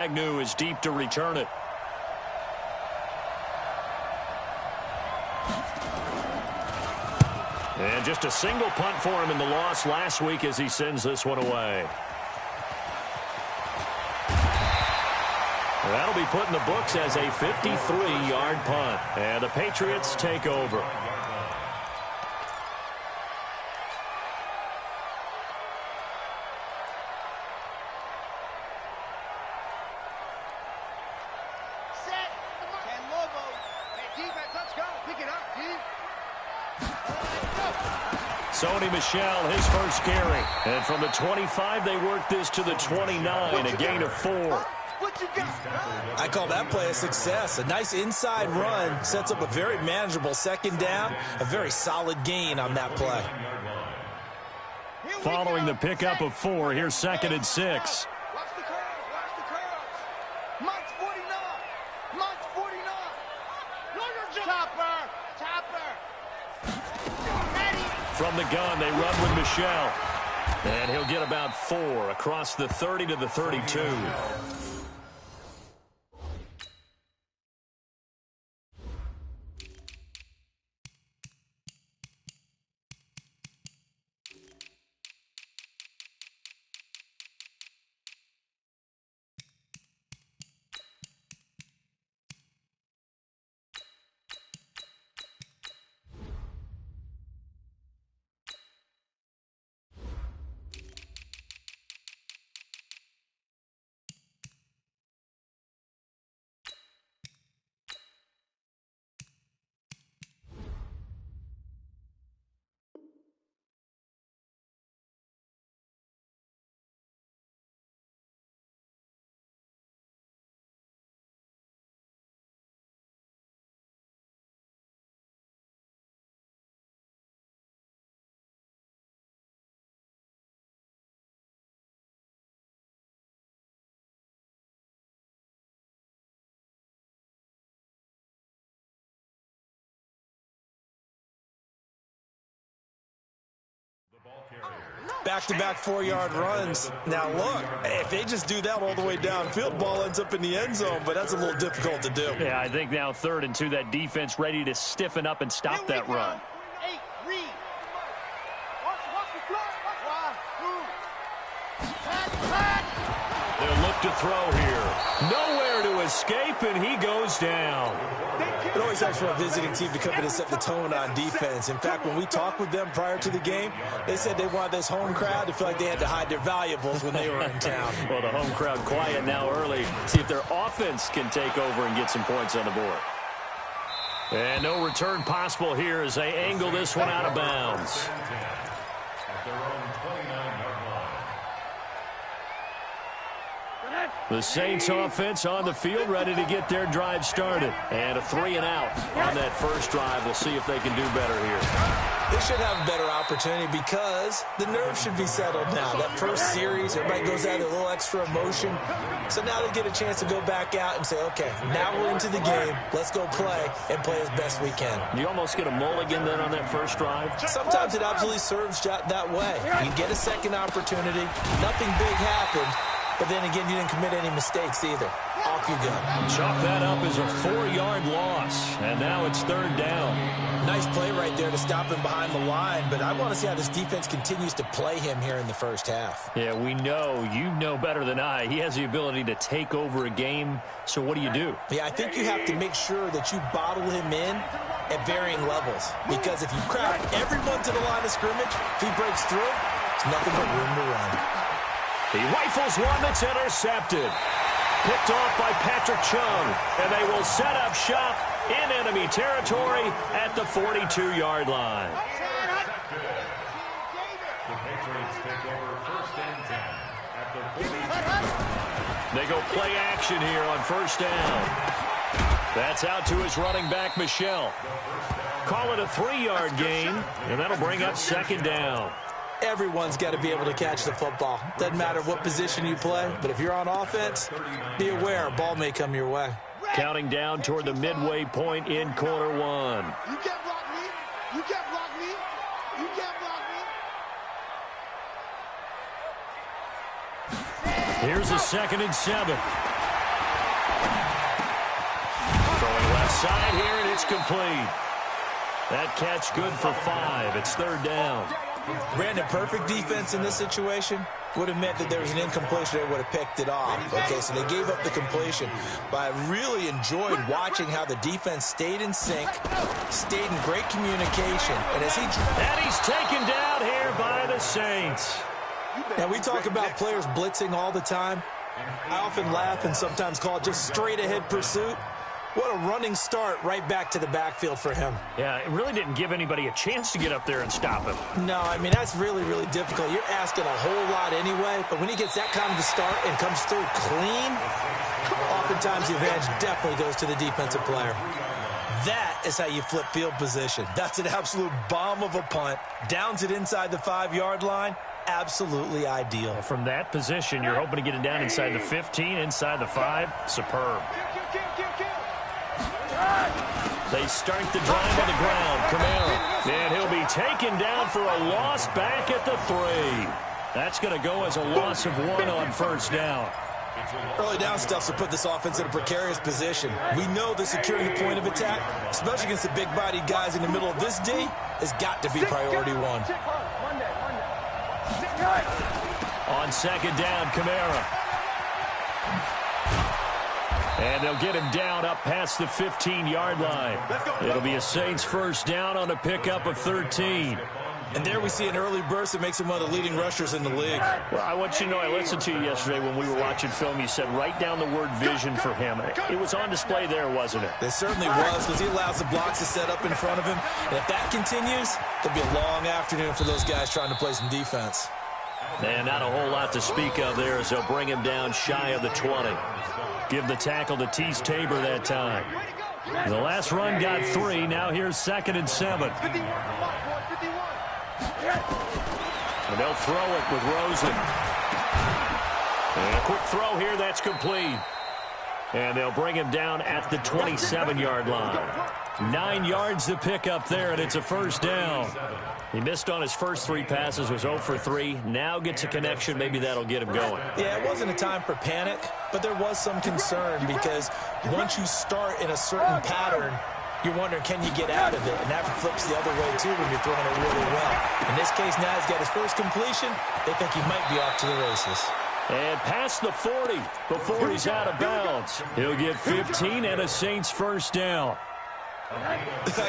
Agnew is deep to return it. And just a single punt for him in the loss last week as he sends this one away. That'll be put in the books as a 53-yard punt. And the Patriots take over. Sony Michel, his first carry. And from the 25, they work this to the 29, a gain of 4. I call that play a success. A nice inside run sets up a very manageable second down. A very solid gain on that play. Following the pickup of 4, here's 2nd and 6. From the gun, they run with Michel. And he'll get about 4 across the 30 to the 32. Back-to-back 4-yard runs. Now, look, if they just do that all the way downfield, ball ends up in the end zone, but that's a little difficult to do. Yeah, I think now 3rd and 2, that defense ready to stiffen up and stop that run. They'll look to throw here. Nowhere to escape, and he goes down. It always helps for a visiting team to come in and set the tone on defense. In fact, when we talked with them prior to the game, they said they wanted this home crowd to feel like they had to hide their valuables when they were in town. Well, the home crowd quiet now early. See if their offense can take over and get some points on the board. And no return possible here as they angle this one out of bounds. The Saints offense on the field, ready to get their drive started. And a 3 and out on that first drive. We'll see if they can do better here. They should have a better opportunity because the nerves should be settled now. That first series, everybody goes out with a little extra emotion. So now they get a chance to go back out and say, okay, now we're into the game. Let's go play and play as best we can. You almost get a mulligan then on that first drive? Sometimes it absolutely serves that way. You get a second opportunity. Nothing big happened. But then again, you didn't commit any mistakes either. Off you go. Chalk that up as a 4-yard loss. And now it's 3rd down. Nice play right there to stop him behind the line. But I want to see how this defense continues to play him here in the first half. Yeah, we know. You know better than I. He has the ability to take over a game. So what do you do? Yeah, I think you have to make sure that you bottle him in at varying levels. Because if you crowd everyone to the line of scrimmage, if he breaks through, there's nothing but room to run. He rifles one that's intercepted. Picked off by Patrick Chung. And they will set up shop in enemy territory at the 42-yard line. The Patriots take over 1st and 10 at the 42. They go play action here on 1st down. That's out to his running back, Michel. Call it a 3-yard gain, and that'll bring up 2nd down. Everyone's got to be able to catch the football. Doesn't matter what position you play, but if you're on offense, be aware a ball may come your way. Counting down toward the midway point in quarter 1. You can't block me. You can't block me. You can't block me. Here's a 2nd and 7. Throwing left side here, and it's complete. That catch good for 5. It's third down. Brandon, perfect defense in this situation would have meant that there was an incompletion. They would have picked it off. Okay, so they gave up the completion. But I really enjoyed watching how the defense stayed in sync, stayed in great communication. And he's taken down here by the Saints. Now, we talk about players blitzing all the time. I often laugh and sometimes call it just straight-ahead pursuit. What a running start right back to the backfield for him. Yeah, it really didn't give anybody a chance to get up there and stop him. No, I mean, that's really, really difficult. You're asking a whole lot anyway, but when he gets that kind of a start and comes through clean, oftentimes the advantage definitely goes to the defensive player. That is how you flip field position. That's an absolute bomb of a punt. Downs it inside the 5-yard line. Absolutely ideal. From that position, you're hoping to get it down inside the 15, inside the 5. Superb. They start the drive on the ground. Kamara. And he'll be taken down for a loss back at the 3. That's going to go as a loss of 1 on first down. Early down stuff to put this offense in a precarious position. We know that securing the point of attack, especially against the big-bodied guys in the middle of this D, has got to be priority 1. On second down, Kamara. And they'll get him down up past the 15-yard line. It'll be a Saints first down on a pickup of 13. And there we see an early burst that makes him one of the leading rushers in the league. Well, I want you to know, I listened to you yesterday when we were watching film. You said write down the word vision for him. It was on display there, wasn't it? It certainly was, because he allows the blocks to set up in front of him. And if that continues, it'll be a long afternoon for those guys trying to play some defense. And not a whole lot to speak of there as they'll bring him down shy of the 20. Give the tackle to Tease Tabor that time. The last run got 3. Now here's 2nd and 7. And they'll throw it with Rosen. And a quick throw here, that's complete. And they'll bring him down at the 27-yard line. 9 yards to pick up there, and it's a first down. He missed on his first 3 passes, was 0 for 3. Now gets a connection. Maybe that'll get him going. Yeah, it wasn't a time for panic, but there was some concern because once you start in a certain pattern, you're wondering, can you get out of it? And that flips the other way, too, when you're throwing it really well. In this case, now he's got his first completion. They think he might be off to the races. And past the 40 before he's out of bounds. He'll get 15 and a Saints first down. I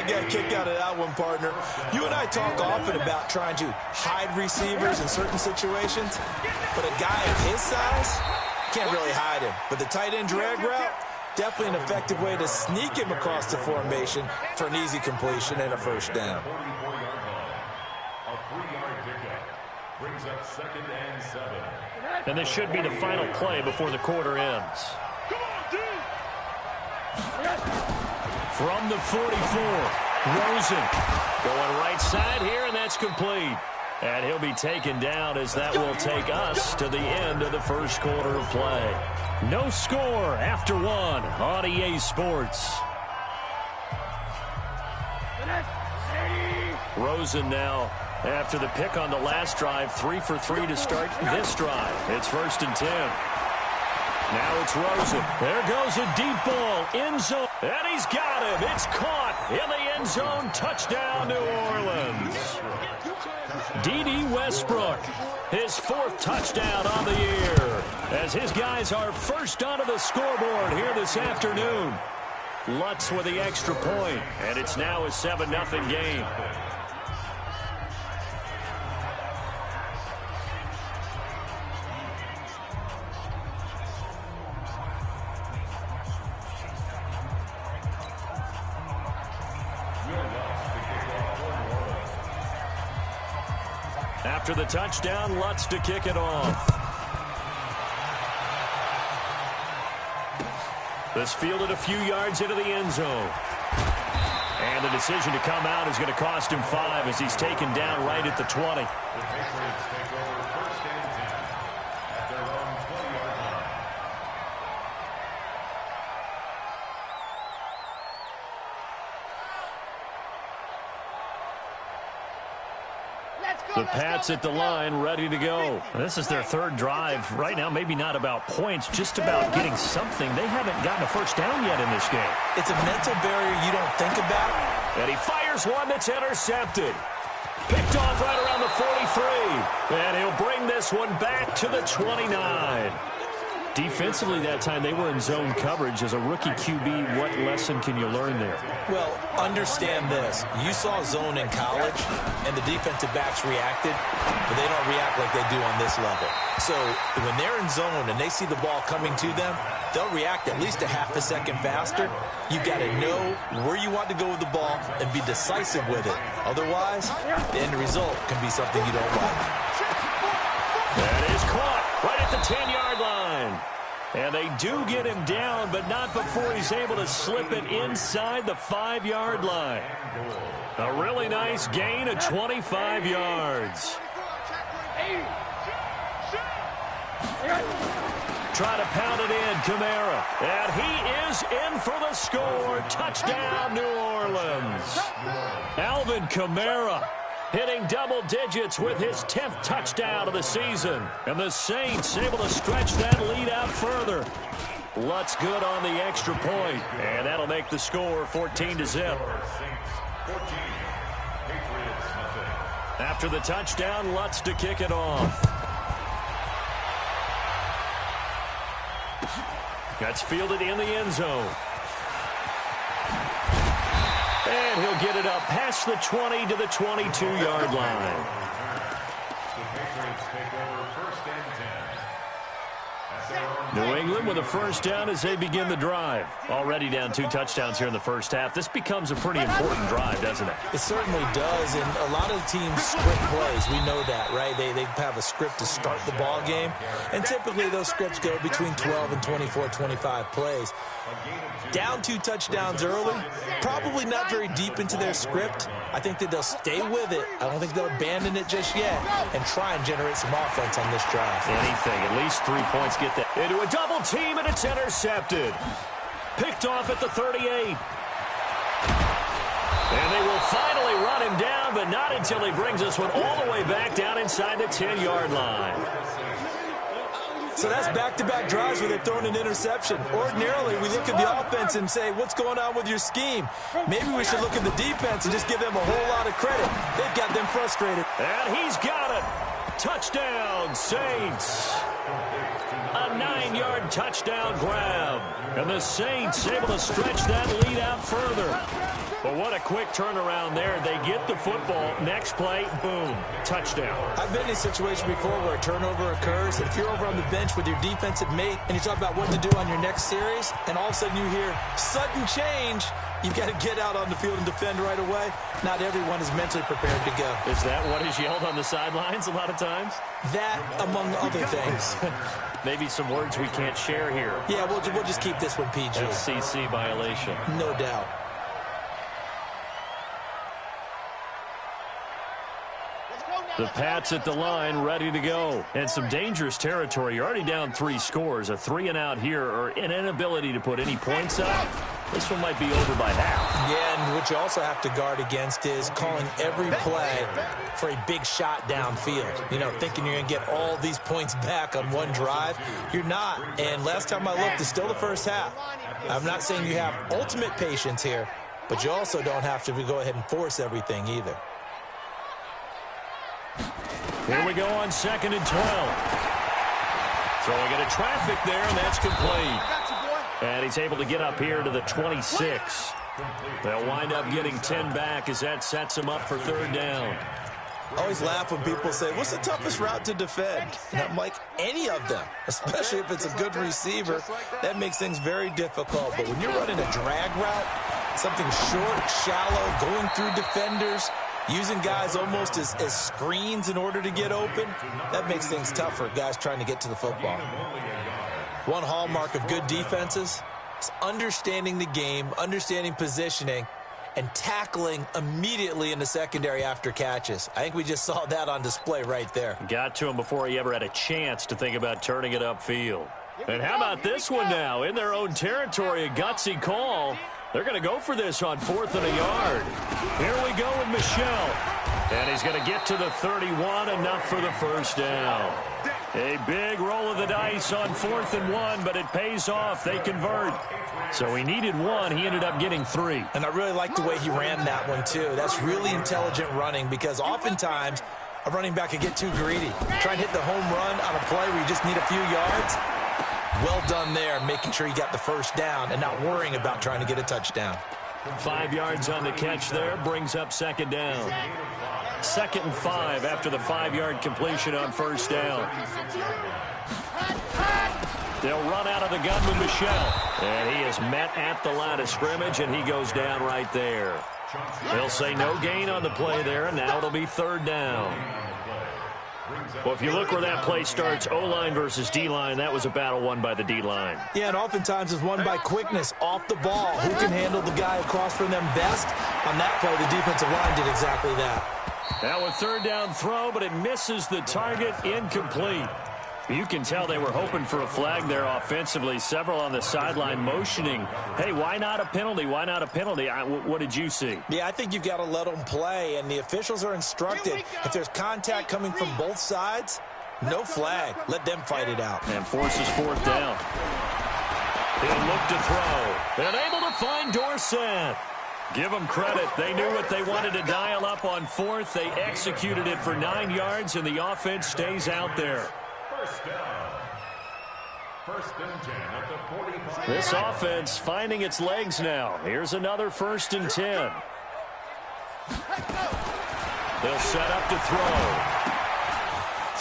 got a kick out of that one, partner. You and I talk often about trying to hide receivers in certain situations, but a guy of his size can't really hide him. But the tight end drag route, definitely an effective way to sneak him across the formation for an easy completion and a first down. A 3-yard pickup brings up 2nd and 7. And this should be the final play before the quarter ends. From the 44, Rosen going right side here, and that's complete. And he'll be taken down as that will take us to the end of the first quarter of play. No score after 1 on EA Sports. Rosen now, after the pick on the last drive, 3 for 3 to start this drive. It's 1st and 10. Now it's Rosen. There goes a deep ball. End zone. And he's got him. It's caught in the end zone. Touchdown, New Orleans. D.D. Westbrook, his 4th touchdown on the year, as his guys are first onto the scoreboard here this afternoon. Lutz with the extra point, and it's now a 7-0 game. After the touchdown, Lutz to kick it off. This fielded a few yards into the end zone. And the decision to come out is going to cost him 5 as he's taken down right at the 20. The Patriots take over 1st and 10 at their own 20-yard line. The Pats at the line, ready to go. This is their third drive. Right now, maybe not about points, just about getting something. They haven't gotten a first down yet in this game. It's a mental barrier you don't think about. And he fires one that's intercepted. Picked off right around the 43. And he'll bring this one back to the 29. Defensively that time, they were in zone coverage. As a rookie QB, what lesson can you learn there? Well, understand this. You saw zone in college, and the defensive backs reacted, but they don't react like they do on this level. So when they're in zone and they see the ball coming to them, they'll react at least a half a second faster. You've got to know where you want to go with the ball and be decisive with it. Otherwise, the end result can be something you don't like. That is caught right at the 10-yard line. And they do get him down, but not before he's able to slip it inside the 5-yard line. A really nice gain of 25 yards. Try to pound it in, Kamara. And he is in for the score. Touchdown, New Orleans. Alvin Kamara hitting double digits with his 10th touchdown of the season. And the Saints able to stretch that lead out further. Lutz good on the extra point, and that'll make the score 14-0. After the touchdown, Lutz to kick it off. That's fielded in the end zone. And he'll get it up past the 20 to the 22-yard line. New England with a first down as they begin the drive. Already down 2 touchdowns here in the first half. This becomes a pretty important drive, doesn't it? It certainly does, and a lot of teams script plays. We know that, right? They have a script to start the ball game, and typically those scripts go between 12 and 24, 25 plays. Down 2 touchdowns early, probably not very deep into their script. I think that they'll stay with it. I don't think they'll abandon it just yet and try and generate some offense on this drive. Anything, at least 3 points get that. Into a double team, and it's intercepted. Picked off at the 38. And they will finally run him down, but not until he brings this one all the way back down inside the 10-yard line. So that's back-to-back drives where they've thrown an interception. Ordinarily, we look at the offense and say, what's going on with your scheme? Maybe we should look at the defense and just give them a whole lot of credit. They've got them frustrated. And he's got it. Touchdown, Saints. A 9-yard touchdown grab. And the Saints able to stretch that lead out further. But what a quick turnaround there. They get the football. Next play, boom, touchdown. I've been in a situation before where a turnover occurs. If you're over on the bench with your defensive mate and you talk about what to do on your next series, and all of a sudden you hear sudden change, you've got to get out on the field and defend right away. Not everyone is mentally prepared to go. Is that what is yelled on the sidelines a lot of times? That, among other things. Maybe some words we can't share here. Yeah, we'll just keep this one PG. FCC violation. No doubt. The Pats at the line, ready to go. And some dangerous territory. You're already down 3 scores. A 3-and-out here, or an inability to put any points up. This one might be over by half. Yeah, and what you also have to guard against is calling every play for a big shot downfield. You know, thinking you're going to get all these points back on one drive. You're not. And last time I looked, it's still the first half. I'm not saying you have ultimate patience here, but you also don't have to go ahead and force everything either. Here we go on 2nd and 12. Throwing into traffic there, and that's complete. And he's able to get up here to the 26. They'll wind up getting 10 back as that sets him up for 3rd down. I always laugh when people say, what's the toughest route to defend? And I'm like, any of them, especially if it's a good receiver. That makes things very difficult. But when you're running a drag route, something short, shallow, going through defenders, using guys almost as screens in order to get open, that makes things tough for guys trying to get to the football. One hallmark of good defenses is understanding the game, understanding positioning, and tackling immediately in the secondary after catches. I think we just saw that on display right there. Got to him before he ever had a chance to think about turning it upfield. And how about this one now? In their own territory, a gutsy call. They're going to go for this on 4th and a yard. Here we go with Michelle. And he's going to get to the 31, enough for the first down. A big roll of the dice on 4th and 1, but it pays off. They convert. So he needed 1. He ended up getting 3. And I really like the way he ran that one, too. That's really intelligent running because oftentimes a running back can get too greedy. Try and hit the home run on a play where you just need a few yards. Well done there, making sure you got the first down and not worrying about trying to get a touchdown. 5 yards on the catch there, brings up 2nd down. 2nd and 5 after the 5-yard completion on 1st down. They'll run out of the gun with Michelle. And he is met at the line of scrimmage, and he goes down right there. They'll say no gain on the play there, and now it'll be 3rd down. Well, if you look where that play starts, O-line versus D-line, that was a battle won by the D-line. Yeah, and oftentimes it's won by quickness off the ball. Who can handle the guy across from them best? On that play, the defensive line did exactly that. Now a 3rd down throw, but it misses the target, incomplete. You can tell they were hoping for a flag there offensively. Several on the sideline motioning, hey, why not a penalty? Why not a penalty? What did you see? Yeah, I think you've got to let them play, and the officials are instructed. If there's contact coming from both sides, no flag. Let them fight it out. And forces 4th down. He'll look to throw. And able to find Dorsett. Give them credit. They knew what they wanted to dial up on 4th. They executed it for 9 yards, and the offense stays out there. First and 10 at the 45. This offense finding its legs now. Here's another 1st and 10. They'll set up to throw.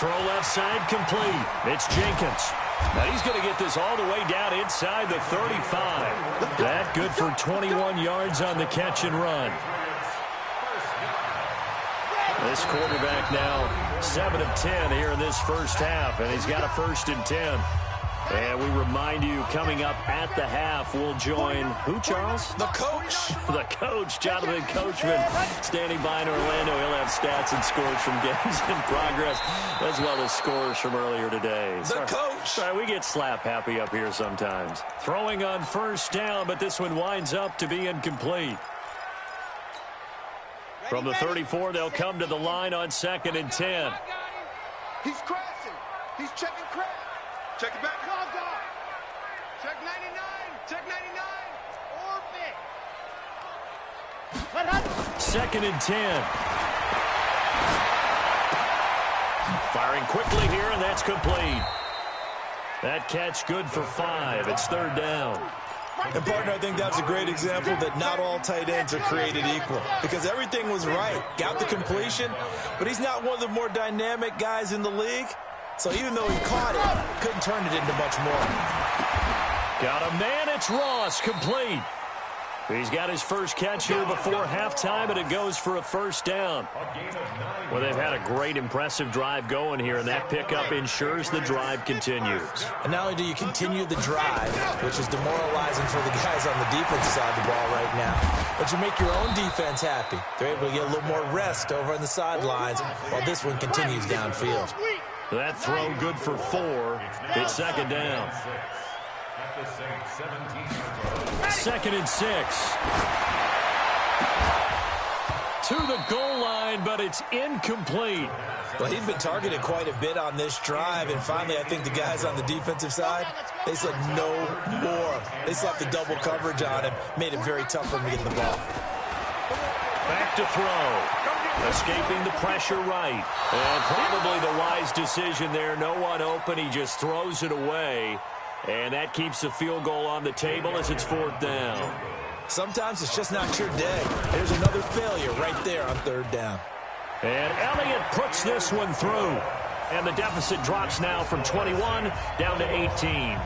Throw left side complete. It's Jenkins. Now he's going to get this all the way down inside the 35. That good for 21 yards on the catch and run. This quarterback now 7 of 10 here in this first half, and he's got a 1st and 10. And we remind you, coming up at the half, we'll join who, Charles? The coach. The coach, Jonathan Coachman, standing by in Orlando. He'll have stats and scores from games in progress, as well as scores from earlier today. The coach. Sorry, we get slap happy up here sometimes. Throwing on 1st down, but this one winds up to be incomplete. From the 34, they'll come to the line on 2nd and 10. He's crashing. He's checking crash. Check it back. Check 99. Check 99. Orbit. 2nd and 10. Firing quickly here, and that's complete. That catch good for 5. It's 3rd down. And, partner, I think that's a great example that not all tight ends are created equal because everything was right. Got the completion, but he's not one of the more dynamic guys in the league. So even though he caught it, couldn't turn it into much more. Got a man. It's Ross, complete. He's got his first catch here before halftime, and it goes for a 1st down. Well, they've had a great, impressive drive going here, and that pickup ensures the drive continues. And not only do you continue the drive, which is demoralizing for the guys on the defensive side of the ball right now, but you make your own defense happy. They're able to get a little more rest over on the sidelines while this one continues downfield. That throw good for 4. It's 2nd down. 2nd and 6. To the goal line, but it's incomplete. Well, he'd been targeted quite a bit on this drive, and finally I think the guys on the defensive side, they said no more. They slapped the double coverage on him, made it very tough for him to get the ball. Back to throw. Escaping the pressure right. And probably the wise decision there. No one open. He just throws it away. And that keeps the field goal on the table as it's 4th down. Sometimes it's just not your day. There's another failure right there on 3rd down. And Elliott puts this one through. And the deficit drops now from 21 down to 18.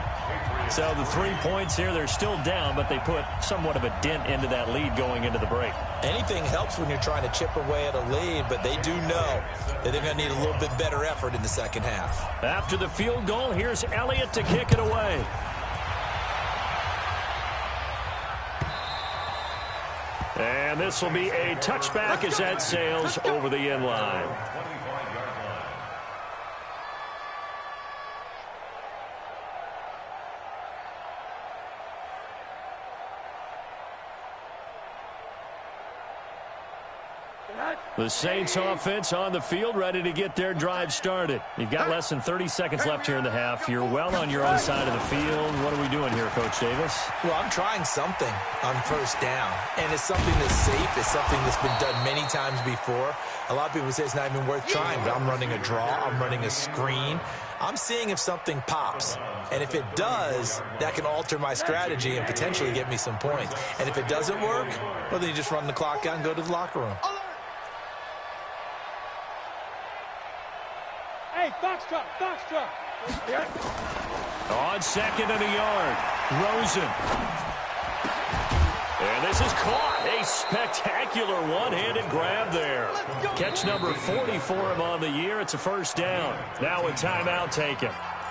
So the 3 points here, they're still down, but they put somewhat of a dent into that lead going into the break. Anything helps when you're trying to chip away at a lead, but they do know that they're going to need a little bit better effort in the second half. After the field goal, here's Elliott to kick it away. And this will be a touchback as that sails over the end line. The Saints offense on the field, ready to get their drive started. You've got less than 30 seconds left here in the half. You're well on your own side of the field. What are we doing here, Coach Davis? Well, I'm trying something on first down, and it's something that's safe. It's something that's been done many times before. A lot of people say it's not even worth trying, but I'm running a draw. I'm running a screen. I'm seeing if something pops, and if it does, that can alter my strategy and potentially get me some points. And if it doesn't work, well, then you just run the clock out and go to the locker room. Hey, Foxtrot, Foxtrot. On second and a yard, Rosen. And this is caught. A spectacular one-handed grab there. Catch number 40 for him on the year. It's a first down. Now a timeout taken.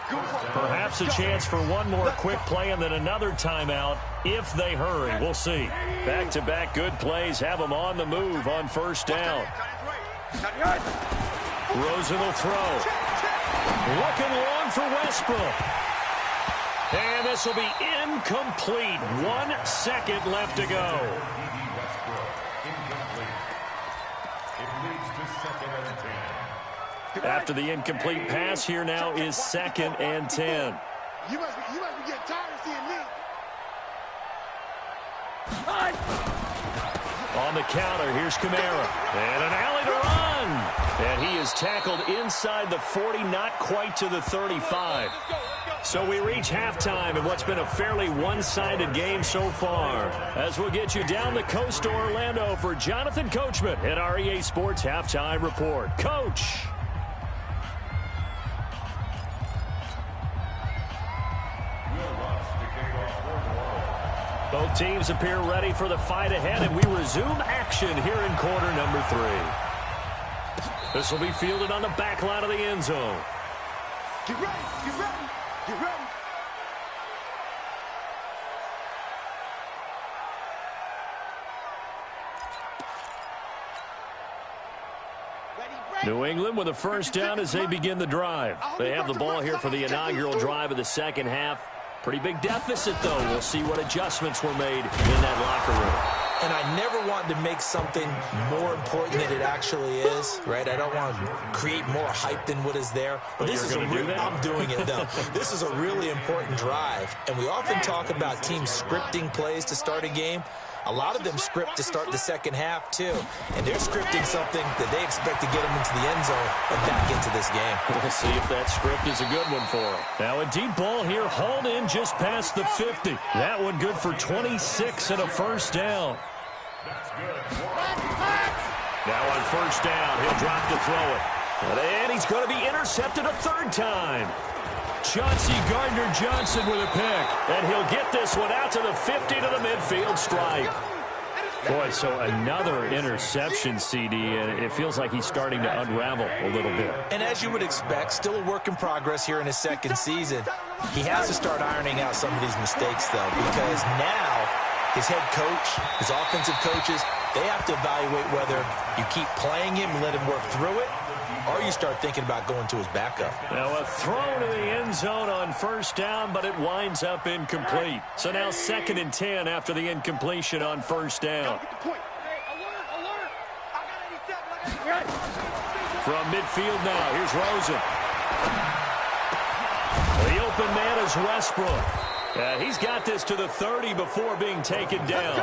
Perhaps a chance for one more quick play and then another timeout if they hurry. We'll see. Back-to-back good plays have them on the move on first down. Rosen will throw. Looking long for Westbrook. And this will be incomplete. 1 second left to go. After the incomplete pass, here now is 2nd and 10. You must be getting tired of seeing me. On the counter, here's Kamara. And an alley to run. And he is tackled inside the 40, not quite to the 35. So we reach halftime in what's been a fairly one-sided game so far. As we'll get you down the coast to Orlando for Jonathan Coachman at our EA Sports Halftime Report. Coach. Both teams appear ready for the fight ahead, and we resume action here in quarter number 3. This will be fielded on the back line of the end zone. Get ready, get ready, get ready. New England with a first down as they begin the drive. They have the ball here for the inaugural drive of the second half. Pretty big deficit, though. We'll see what adjustments were made in that locker room. And I never want to make something more important than it actually is, right? I don't want to create more hype than what is there. But this is I'm doing it, though. This is a really important drive. And we often talk about teams scripting plays to start a game. A lot of them script to start the second half, too. And they're scripting something that they expect to get them into the end zone and back into this game. We'll see if that script is a good one for them. Now a deep ball here, hauled in just past the 50. That one good for 26 and a first down. Now on first down, he'll drop to throw it. And he's going to be intercepted a third time. Chauncey Gardner-Johnson with a pick. And he'll get this one out to the 50 to the midfield stripe. Boy, so another interception, CD, and it feels like he's starting to unravel a little bit. And as you would expect, still a work in progress here in his second season. He has to start ironing out some of these mistakes, though, because now his head coach, his offensive coaches, they have to evaluate whether you keep playing him and let him work through it, or you start thinking about going to his backup. Now a throw to the end zone on first down, but it winds up incomplete. So now 2nd and 10 after the incompletion on first down. From midfield now, here's Rosen. The open man is Westbrook. He's got this to the 30 before being taken down.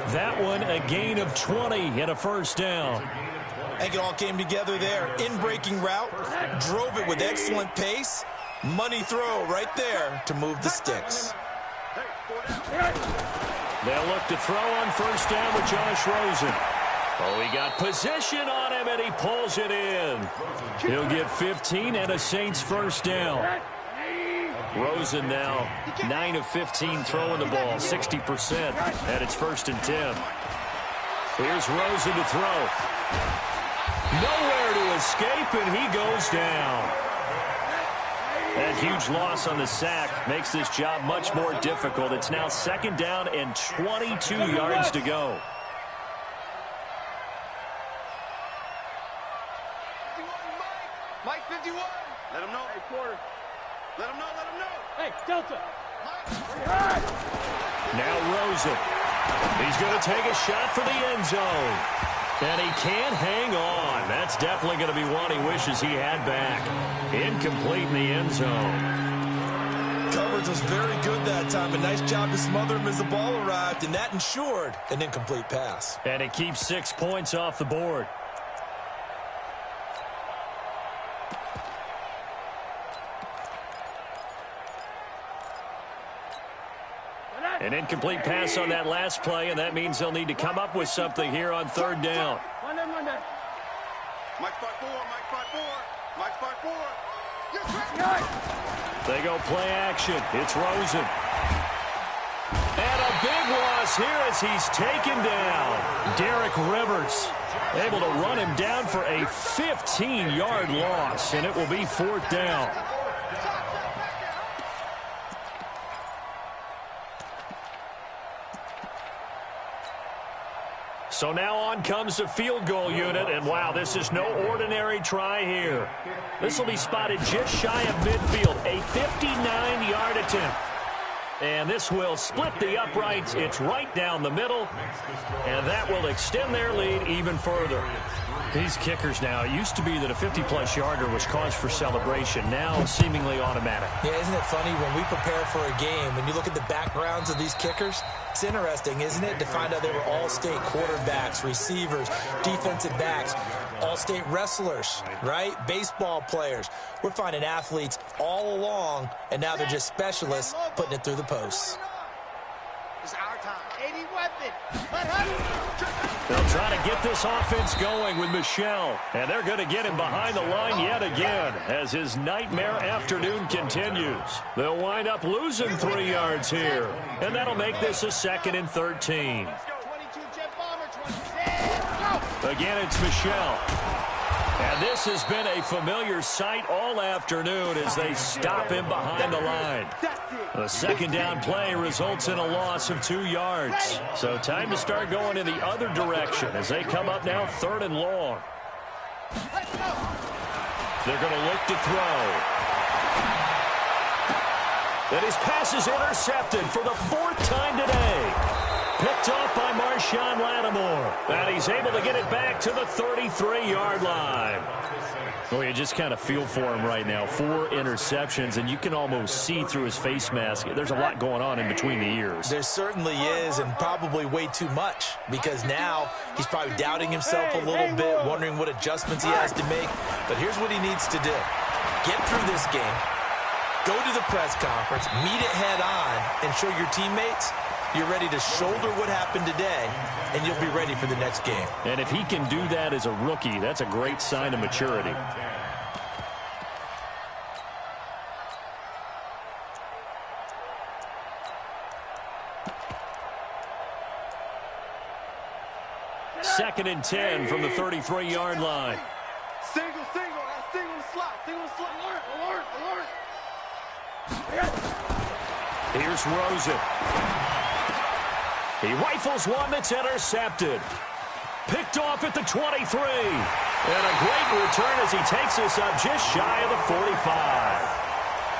That one a gain of 20 and a first down. I think it all came together there. In-breaking route, drove it with excellent pace. Money throw right there to move the sticks. They'll look to throw on first down with Josh Rosen. Oh, he got position on him, and he pulls it in. He'll get 15 and a Saints first down. Rosen now 9 of 15 throwing the ball, 60%, and it's 1st and 10. Here's Rosen to throw. Nowhere to escape, and he goes down. That huge loss on the sack makes this job much more difficult. It's now 2nd down and 22 yards to go. Mike 51. Let him know. Hey, quarter. Let him know, let him know. Hey, Delta. Now Rosen. He's going to take a shot for the end zone. And he can't hang on. That's definitely going to be one he wishes he had back. Incomplete in the end zone. Coverage was very good that time. A nice job to smother him as the ball arrived, and that ensured an incomplete pass. And it keeps 6 points off the board. An incomplete pass on that last play, and that means they'll need to come up with something here on third down. Mike 5-4, Mike 5-4, Mike 5-4. They go play action. It's Rosen. And a big loss here as he's taken down. Derek Rivers able to run him down for a 15-yard loss, and it will be fourth down. So now on comes the field goal unit, and wow, this is no ordinary try here. This will be spotted just shy of midfield, a 59-yard attempt. And this will split the uprights. It's right down the middle, and that will extend their lead even further. These kickers now, it used to be that a 50-plus yarder was cause for celebration. Now seemingly automatic. Yeah, isn't it funny when we prepare for a game, when you look at the backgrounds of these kickers, it's interesting, isn't it, to find out they were all-state quarterbacks, receivers, defensive backs, all-state wrestlers, right? Baseball players. We're finding athletes all along, and now they're just specialists putting it through the posts. It's our time. 80 weapon. They'll try to get this offense going with Michel, and they're going to get him behind the line yet again as his nightmare afternoon continues. They'll wind up losing 3 yards here, and that'll make this a 2nd and 13. Again, it's Michel. And this has been a familiar sight all afternoon as they stop him behind the line. The second down play results in a loss of 2 yards. So time to start going in the other direction as they come up now 3rd and long. They're going to look to throw. And his pass is intercepted for the 4th time today. Picked off by Marshawn Lattimore. And he's able to get it back to the 33-yard line. Well, you just kind of feel for him right now. 4 interceptions, and you can almost see through his face mask. There's a lot going on in between the ears. There certainly is, and probably way too much, because now he's probably doubting himself a little bit, wondering what adjustments he has to make. But here's what he needs to do. Get through this game, go to the press conference, meet it head on, and show your teammates you're ready to shoulder what happened today, and you'll be ready for the next game. And if he can do that as a rookie, that's a great sign of maturity. Second and 10 from the 33-yard line. Single, single the slot, alert. Here's Rosen. He rifles one that's intercepted. Picked off at the 23. And a great return as he takes us up just shy of the 45.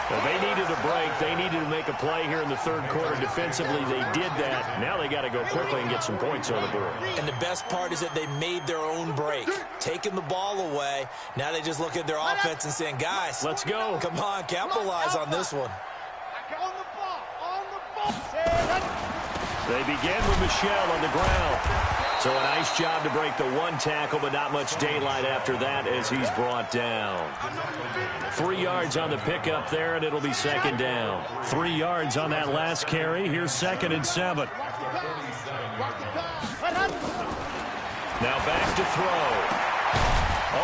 But they needed a break. They needed to make a play here in the 3rd quarter defensively. They did that. Now they got to go quickly and get some points on the board. And the best part is that they made their own break. Taking the ball away. Now they just look at their offense and saying, guys, let's go. Come on, capitalize on this one. On the ball. They begin with Michel on the ground. So a nice job to break the 1 tackle, but not much daylight after that as he's brought down. 3 yards on the pickup there, and it'll be 2nd down. 3 yards on that last carry. Here's 2nd and 7. Now back to throw.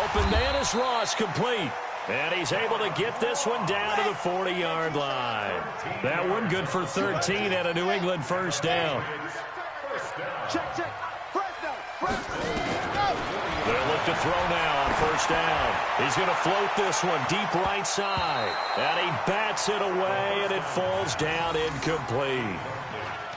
Open man is Ross, complete. And he's able to get this one down to the 40-yard line. That one good for 13 and a New England 1st down. Check. They'll look to throw now on 1st down. He's going to float this one deep right side. And he bats it away, and it falls down incomplete.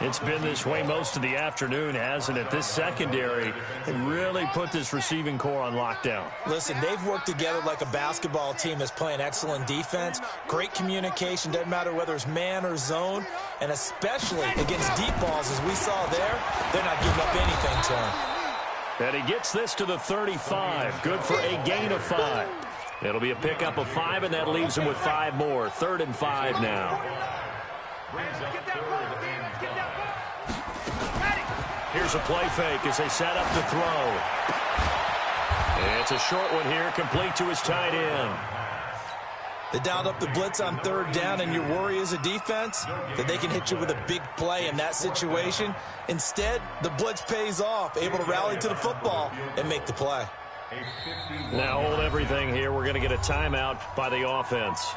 It's been this way most of the afternoon, hasn't it? This secondary really put this receiving core on lockdown. Listen, they've worked together like a basketball team that's playing excellent defense. Great communication, doesn't matter whether it's man or zone. And especially against deep balls, as we saw there, they're not giving up anything to them. And he gets this to the 35. Good for a gain of 5. It'll be a pickup of 5, and that leaves him with 5 more. 3rd and 5 now. Here's a play fake as they set up to throw. It's a short one here, complete to his tight end. They dialed up the blitz on 3rd down, and your worry as a defense that they can hit you with a big play in that situation. Instead, the blitz pays off, able to rally to the football and make the play. Now hold everything here. We're going to get a timeout by the offense.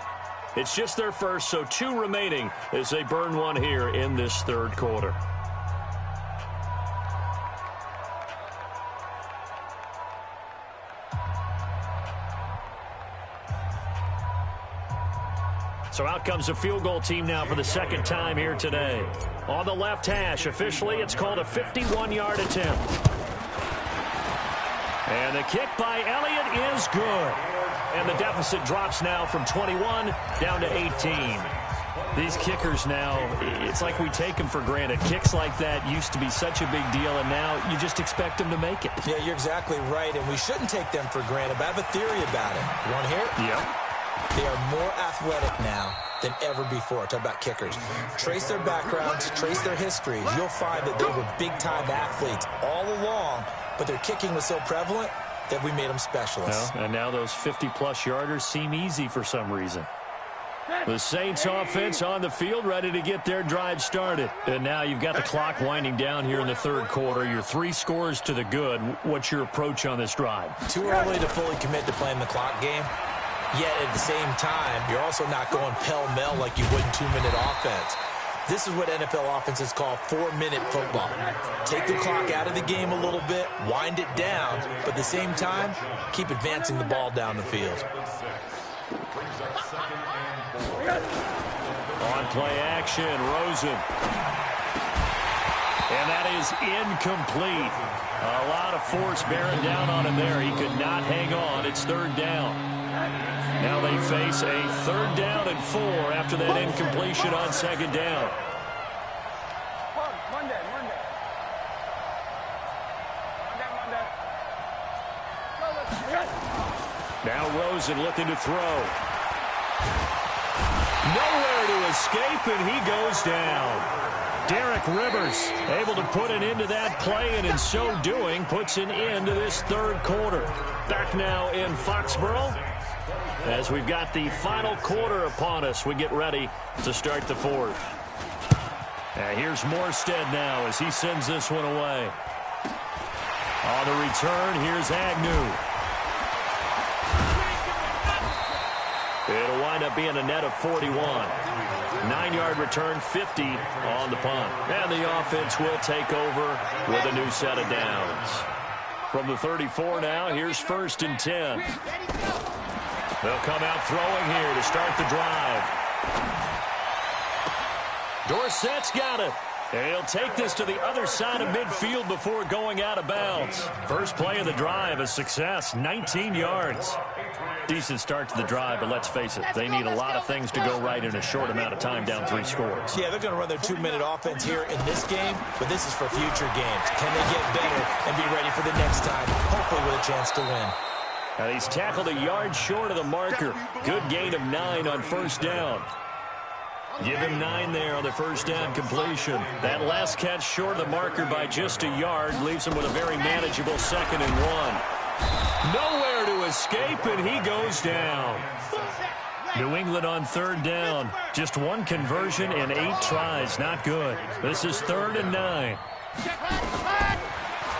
It's just their first, so 2 remaining as they burn one here in this 3rd quarter. So out comes the field goal team now for the 2nd time here today. On the left hash, officially, it's called a 51-yard attempt. And the kick by Elliott is good. And the deficit drops now from 21 down to 18. These kickers now, it's like we take them for granted. Kicks like that used to be such a big deal, and now you just expect them to make it. Yeah, you're exactly right, and we shouldn't take them for granted, but I have a theory about it. You want to hear it? Yep. They are more athletic now than ever before. Talk about kickers. Trace their backgrounds, trace their histories. You'll find that they were big-time athletes all along, but their kicking was so prevalent that we made them specialists. Well, and now those 50-plus yarders seem easy for some reason. The Saints offense on the field, ready to get their drive started. And now you've got the clock winding down here in the 3rd quarter. You're 3 scores to the good. What's your approach on this drive? Too early to fully commit to playing the clock game. Yet at the same time, you're also not going pell-mell like you would in 2-minute offense. This is what NFL offenses call 4-minute football. Take the clock out of the game a little bit, wind it down, but at the same time, keep advancing the ball down the field. On play action, Rosen. And that is incomplete. A lot of force bearing down on him there. He could not hang on. It's 3rd down. Now they face a 3rd down and 4 after that incompletion on 2nd down. Now Rosen looking to throw. Nowhere to escape, and he goes down. Derek Rivers able to put an end to that play, and in so doing puts an end to this 3rd quarter. Back now in Foxborough as we've got the final quarter upon us. We get ready to start the 4th. Here's Morstead now as he sends this one away. On the return, here's Agnew. It'll wind up being a net of 41. 9-yard return, 50 on the punt. And the offense will take over with a new set of downs. From the 34 now, here's 1st and 10. They'll come out throwing here to start the drive. Dorsett's got it. And he'll take this to the other side of midfield before going out of bounds. First play of the drive, a success, 19 yards. Decent start to the drive, but let's face it, they need a lot of things to go right in a short amount of time, down 3 scores. Yeah, they're going to run their 2-minute offense here in this game, but this is for future games. Can they get better and be ready for the next time, hopefully with a chance to win? And he's tackled a yard short of the marker. Good gain of 9 on 1st down. Give him 9 there on the 1st down completion. That last catch short of the marker by just a yard leaves him with a very manageable 2nd and 1. Nowhere to escape, and he goes down. New England on 3rd down. Just 1 conversion and 8 tries. Not good. This is 3rd and 9.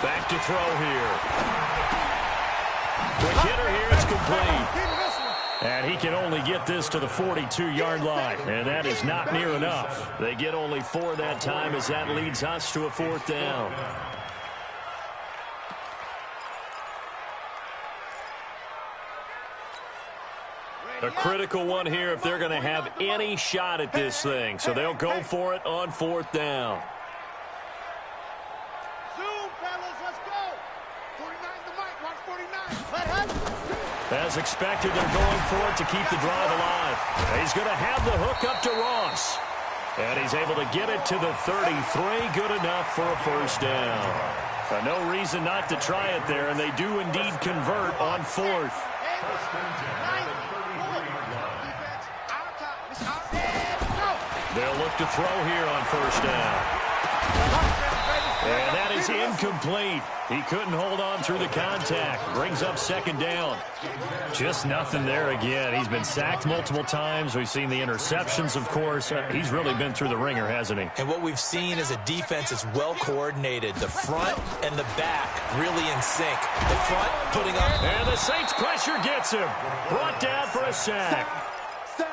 Back to throw here. Quick hitter here, it's complete. And he can only get this to the 42-yard line. And that is not near enough. They get only 4 that time as that leads us to a 4th down. A critical one here if they're going to have any shot at this thing. So they'll go for it on 4th down. Zoom, fellas, let's go. 49's the mic. Watch 49. As expected, they're going for it to keep the drive alive. He's going to have the hook up to Ross. And he's able to get it to the 33. Good enough for a 1st down. No reason not to try it there, and they do indeed convert on fourth. They'll look to throw here on first down. And that is incomplete. He couldn't hold on through the contact. Brings up second down. Just nothing there again. He's been sacked multiple times. We've seen the interceptions, of course. He's really been through the ringer, hasn't he? And what we've seen is a defense that's well coordinated. The front and the back really in sync. The front putting up. And the Saints pressure gets him. Brought down for a sack.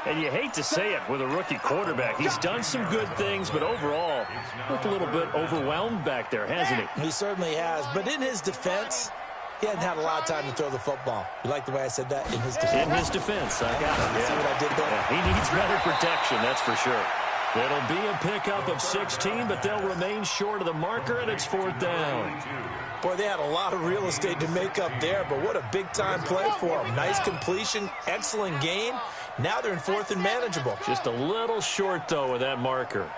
And you hate to say it with a rookie quarterback. He's done some good things, but overall, looked a little bit overwhelmed back there, hasn't he? He certainly has. But in his defense, he hadn't had a lot of time to throw the football. You like the way I said that? In his defense. In his defense, I got it. Yeah. See what I did there? Yeah, he needs better protection, that's for sure. It'll be a pickup of 16, but they'll remain short of the marker, and it's fourth down. Boy, they had a lot of real estate to make up there, but what a big-time play for them. Nice completion, excellent gain. Now they're in fourth and manageable. Just a little short, though, of that marker.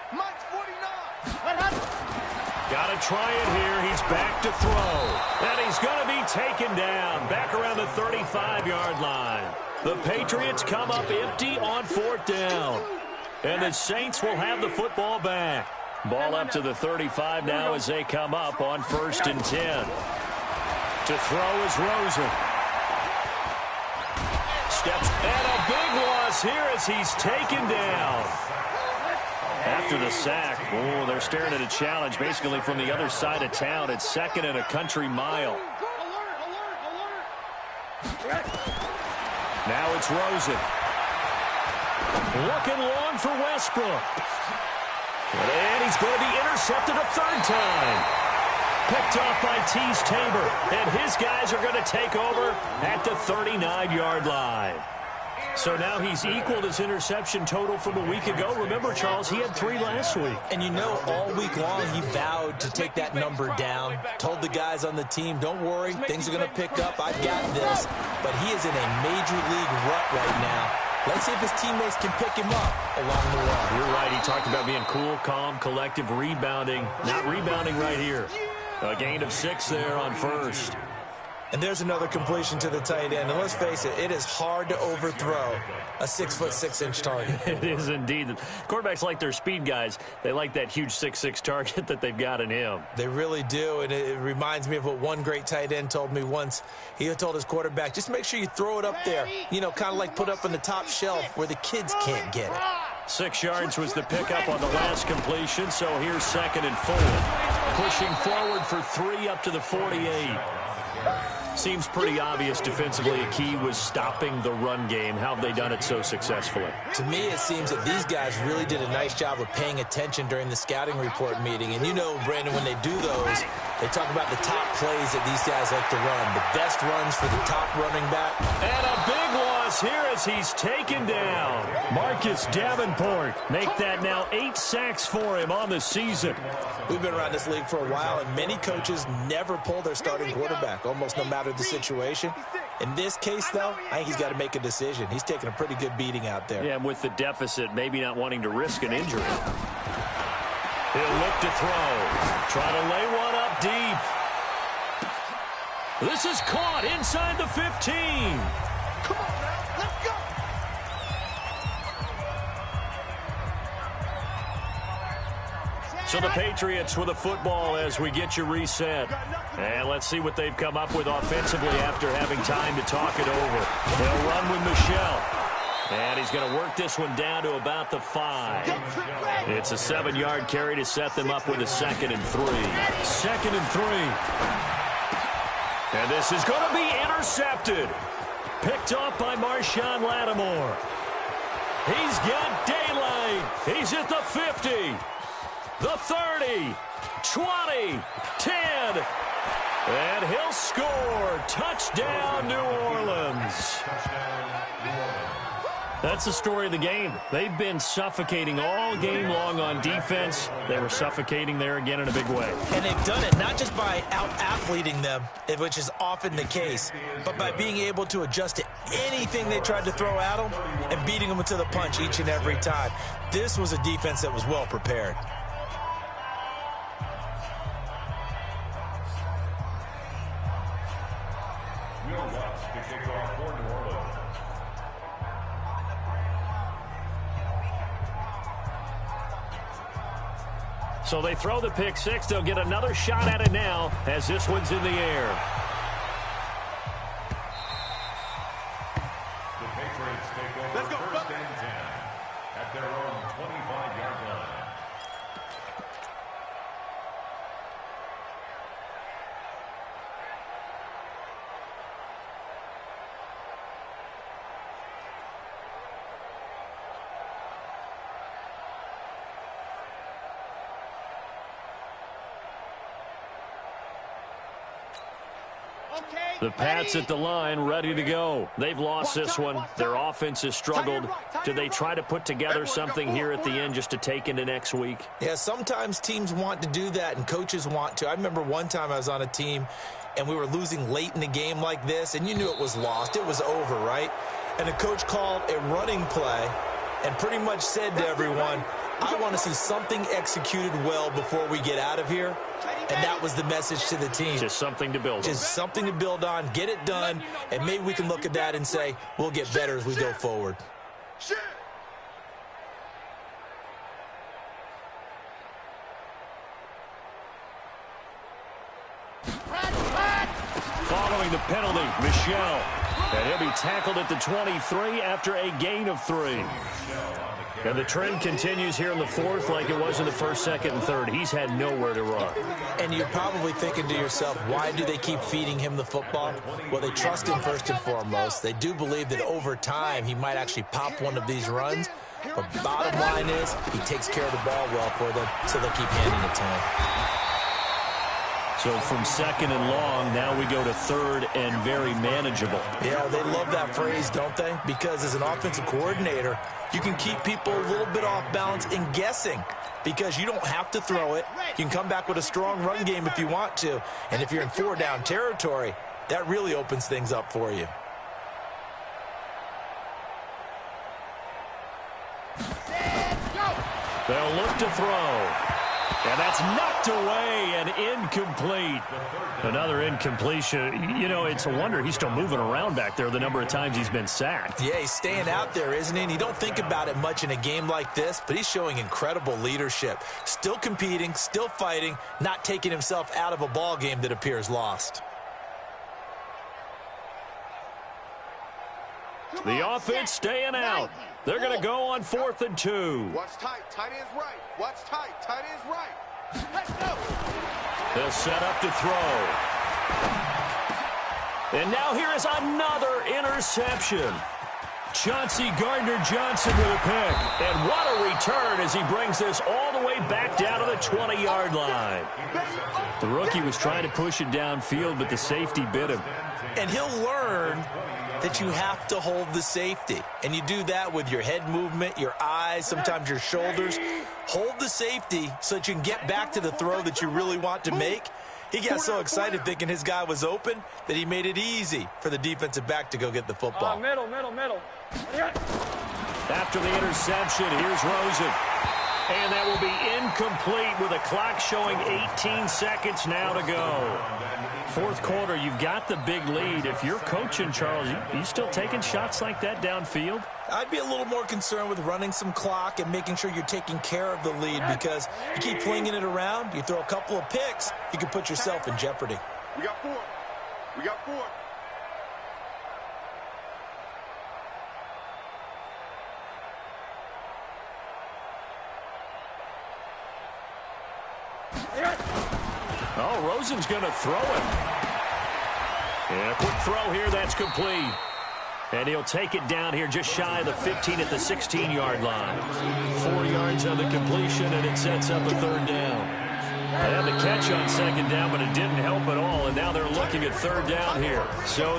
Got to try it here. He's back to throw. And he's going to be taken down back around the 35-yard line. The Patriots come up empty on fourth down. And the Saints will have the football back. Ball up to the 35 now as they come up on first and 10. To throw is Rosen. Steps, and a big loss here as he's taken down. After the sack, oh, they're staring at a challenge basically from the other side of town. It's second and a country mile. Now it's Rosen. Looking long for Westbrook. And he's going to be intercepted a third time. Picked off by Tease Tabor. And his guys are going to take over at the 39-yard line. So now he's equaled his interception total from a week ago. Remember, Charles, he had 3 last week. And you know, all week long he vowed to take that number down. Told the guys on the team, don't worry, things are going to pick up. I've got this. But he is in a major league rut right now. Let's see if his teammates can pick him up along the way. You're right. He talked about being cool, calm, collective, rebounding. Not rebounding right here. A gain of 6 there on first. And there's another completion to the tight end. And let's face it, it is hard to overthrow a 6'6" target. It is indeed. Quarterbacks like their speed guys. They like that huge 6'6" target that they've got in him. They really do. And it reminds me of what one great tight end told me once. He told his quarterback, just make sure you throw it up there. You know, kind of like put up on the top shelf where the kids can't get it. 6 yards was the pickup on the last completion. So here's second and 4. Pushing forward for 3 up to the 48. Seems pretty obvious defensively a key was stopping the run game. How have they done it so successfully? To me, it seems that these guys really did a nice job of paying attention during the scouting report meeting. And you know, Brandon, when they do those, they talk about the top plays that these guys like to run. The best runs for the top running back. And a big loss here as he's taken down. Marcus Davenport make that now 8 sacks for him on the season. We've been around this league for a while, and many coaches never pull their starting quarterback, almost no matter the situation. In this case, though, I think he's got to make a decision. He's taking a pretty good beating out there. Yeah, and with the deficit, maybe not wanting to risk an injury. He'll look to throw. Try to lay one up deep. This is caught inside the 15. Come on now, let's go. So the Patriots with a football as we get you reset. And let's see what they've come up with offensively after having time to talk it over. They'll run with Michelle. And he's going to work this one down to about the 5. It's a 7-yard carry to set them up with a 2nd and 3. 2nd and 3. And this is going to be intercepted. Picked off by Marshawn Lattimore. He's got daylight. He's at the 50. The 30, 20, 10, and he'll score. Touchdown, New Orleans. That's the story of the game. They've been suffocating all game long on defense. They were suffocating there again in a big way. And they've done it not just by out-athleting them, which is often the case, but by being able to adjust to anything they tried to throw at them and beating them to the punch each and every time. This was a defense that was well prepared. for New Orleans. So they throw the pick six. They'll get another shot at it now as this one's in the air. The Patriots take over first and 10 at their own 25-yard line. The Pats at the line, ready to go. They've lost this one. Their offense has struggled. Do they try to put together something here at the end just to take into next week? Yeah, sometimes teams want to do that, and coaches want to. I remember one time I was on a team, and we were losing late in the game like this, and you knew it was lost. It was over, right? And the coach called a running play and pretty much said to everyone, I want to see something executed well before we get out of here. And that was the message to the team. Just something to build on. Just something to build on, get it done, and maybe we can look at that and say, we'll get better as we go forward. Following the penalty, Michel. And he'll be tackled at the 23 after a gain of 3. And the trend continues here in the fourth like it was in the first, second, and third. He's had nowhere to run. And you're probably thinking to yourself, why do they keep feeding him the football? Well, they trust him first and foremost. They do believe that over time he might actually pop one of these runs. But bottom line is he takes care of the ball well for them, so they'll keep handing it to him. So from second and long, now we go to third and very manageable. Yeah, they love that phrase, don't they? Because as an offensive coordinator, you can keep people a little bit off balance and guessing because you don't have to throw it. You can come back with a strong run game if you want to. And if you're in 4-down territory, that really opens things up for you. They'll look to throw. And that's knocked away and incomplete. Another incompletion. You know, it's a wonder he's still moving around back there the number of times he's been sacked. Yeah, he's staying out there, isn't he? And you don't think about it much in a game like this, but he's showing incredible leadership. Still competing, still fighting, not taking himself out of a ball game that appears lost. The offense staying out. They're going to go on 4th and 2. Watch tight. Tight end's right. Watch tight. Tight end's right. Let's go. They'll set up to throw. And now here is another interception. Chauncey Gardner-Johnson with a pick. And what a return as he brings this all the way back down to the 20-yard line. The rookie was trying to push it downfield, but the safety bit him. And he'll learn that you have to hold the safety. And you do that with your head movement, your eyes, sometimes your shoulders. Hold the safety so that you can get back to the throw that you really want to make. He got so excited thinking his guy was open that he made it easy for the defensive back to go get the football. Middle. After the interception, here's Rosen. And that will be incomplete with a clock showing 18 seconds now to go. Fourth quarter, you've got the big lead. If you're coaching, Charles, you still taking shots like that downfield? I'd be a little more concerned with running some clock and making sure you're taking care of the lead because you keep flinging it around, you throw a couple of picks, you can put yourself in jeopardy. We got 4. We got 4. Oh, Rosen's going to throw it. And a quick throw here, that's complete. And he'll take it down here just shy of the 15 at the 16-yard line. 4 yards on the completion, and it sets up a 3rd down. They had the catch on 2nd down, but it didn't help at all, and now they're looking at 3rd down here. So